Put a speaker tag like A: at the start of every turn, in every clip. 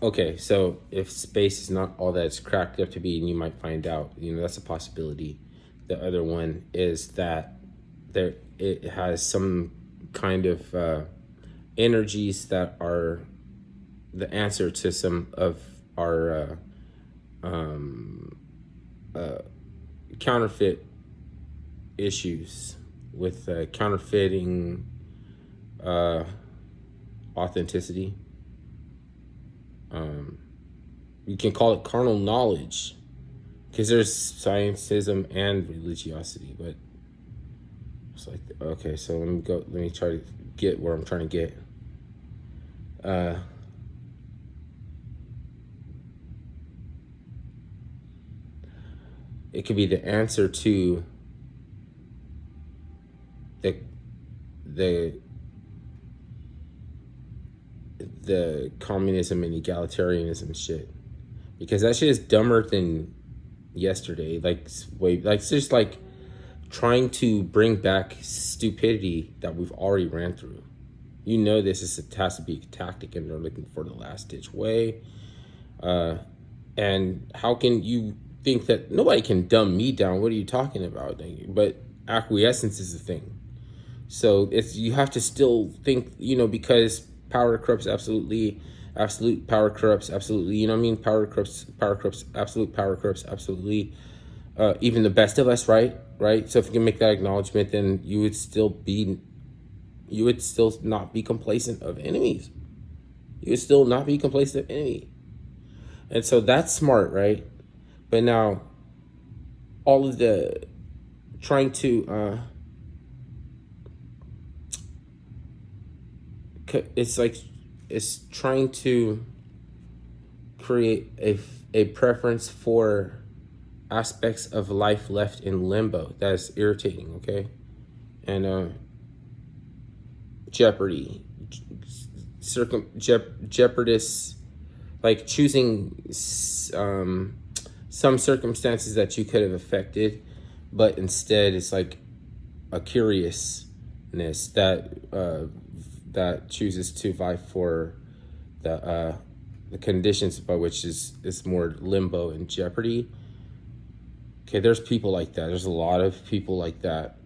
A: Okay, so if space is not all that it's cracked up to be, and you might find out, that's a possibility. The other one is that it has some kind of energies that are the answer to some of our counterfeit issues with counterfeiting authenticity. You can call it carnal knowledge because there's scientism and religiosity, but it's like, okay, so let me try to get where I'm trying to get. It could be the answer to the the the communism and egalitarianism shit, because that shit is dumber than yesterday. Like it's just like trying to bring back stupidity that we've already ran through. This has to be a tactic, and they're looking for the last ditch way. And how can you think that nobody can dumb me down? What are you talking about? But acquiescence is the thing. So you have to still think, because power corrupts absolutely, absolute power corrupts absolutely. You know what I mean? Power corrupts, absolute power corrupts absolutely. Even the best of us, right? Right. So if you can make that acknowledgement, then you would still not be complacent of enemies. You would still not be complacent of enemy. And so that's smart, right? But now, all of the trying to, it's trying to create a preference for aspects of life left in limbo. That's irritating, okay? And jeopardy, jeopardous, like choosing some circumstances that you could have affected, but instead it's like a curiousness that chooses to vie for the conditions by which is more limbo and jeopardy. Okay, there's people like that. There's a lot of people like that.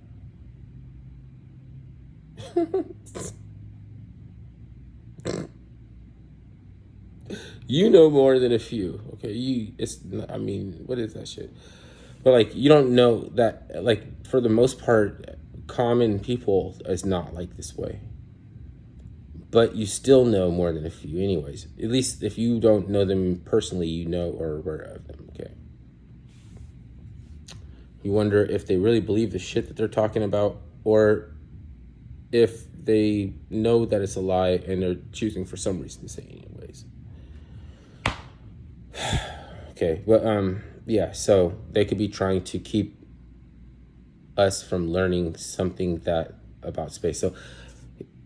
A: You know more than a few. Okay, what is that shit? But like, you don't know that, like, for the most part, common people is not like this way. But you still know more than a few, anyways. At least if you don't know them personally, you know or are aware of them. Okay. You wonder if they really believe the shit that they're talking about, or if they know that it's a lie and they're choosing for some reason to say it anyways. Okay, but yeah, so they could be trying to keep us from learning something about space. So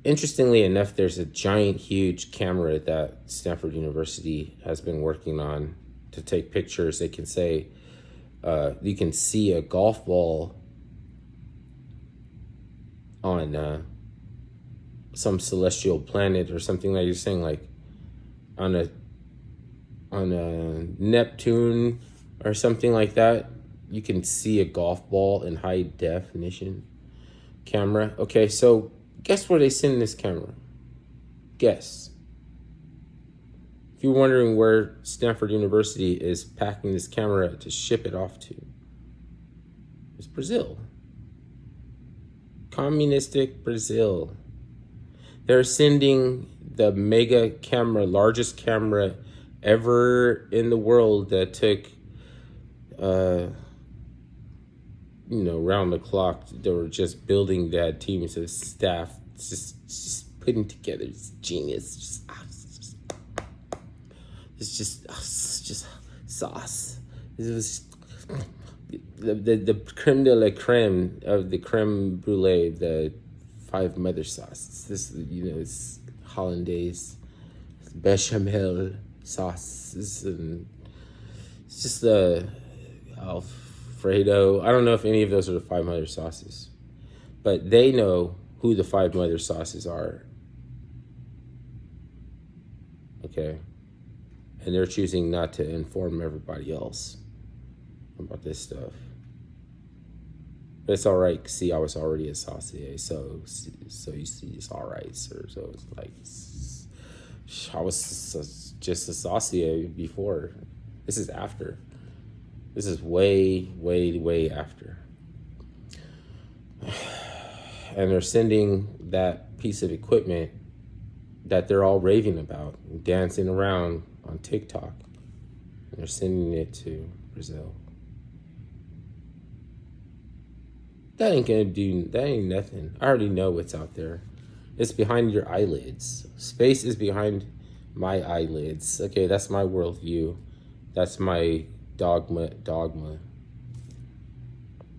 A: interestingly enough, there's a giant, huge camera that Stanford University has been working on to take pictures. They can say, you can see a golf ball on some celestial planet or something, like you're saying, like on a Neptune or something like that. You can see a golf ball in high definition camera. Okay, so guess where they send this camera? Guess. If you're wondering where Stanford University is packing this camera to ship it off to, it's Brazil. Communistic Brazil. They're sending the mega camera, largest camera ever in the world, that took, round the clock. They were just building that teams of staff, just putting together. It's genius. It's just sauce. It was the creme de la creme of the creme brulee, the five mother sauce. It's hollandaise, bechamel sauces, and it's just the Alfredo. I don't know if any of those are the five mother sauces, but they know who the five mother sauces are. Okay. And they're choosing not to inform everybody else about this stuff. But it's all right. See, I was already a saucier, so you see, it's all right, sir. So it's like I was just a saucier before. This is after. This is way, way, way after. And they're sending that piece of equipment that they're all raving about, dancing around on TikTok. And they're sending it to Brazil. That ain't nothing. I already know what's out there. It's behind your eyelids. Space is behind my eyelids. Okay, that's my worldview. That's my dogma.